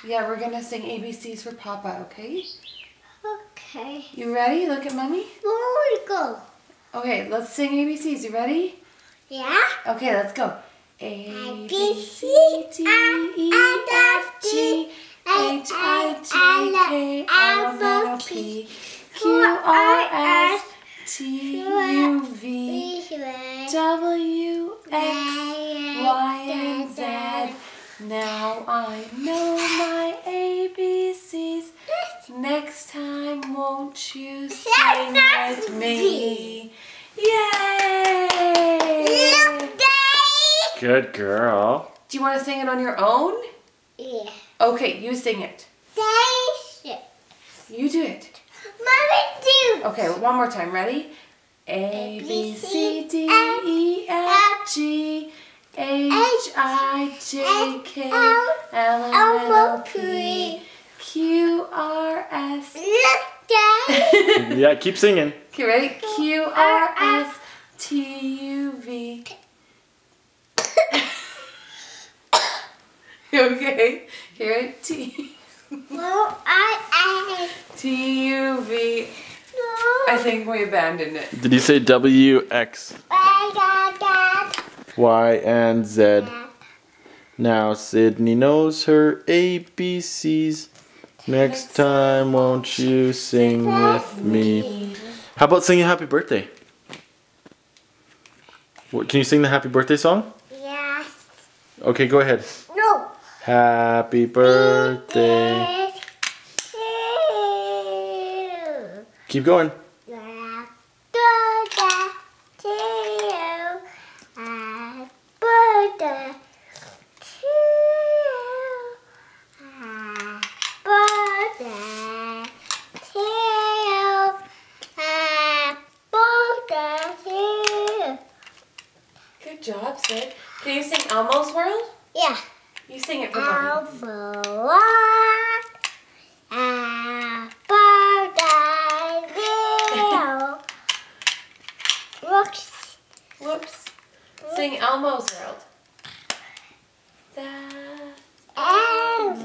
Yeah, we're gonna sing ABCs for Papa, okay? Okay. You ready? Look at Mommy. Where we go? Okay, let's sing ABCs. You ready? Yeah. Okay, let's go. A, B, C, D, E, F, G, H, I, J, K, L, M, N, O, P, Q, R, S, T, U, V, W, X, Y, and Z. Now I know my ABCs. Next time, won't you sing with me? Yay! Good girl. Do you want to sing it on your own? Yeah. Okay, you sing it. You do it. Mommy, do. Okay, one more time. Ready? A, B, C, D, E, F, G, H, I, J, K, L, M, N, O, P, Q, R, S. Yeah, keep singing. Okay, ready? Q, R, S, T, U, V. Okay, here it T. T, U, V. I think we abandoned it. Did you say W, X, Y, and Z? Now Sydney knows her ABCs. Next time, won't you sing with me? How about singing happy birthday? What, can you sing the happy birthday song? Yes. Okay, go ahead. No. Happy birthday. Keep going. Good job, Sid. Can you sing Elmo's World? Yeah. You sing it for Mommy. Whoops. Sing Elmo's World. That's Elmo's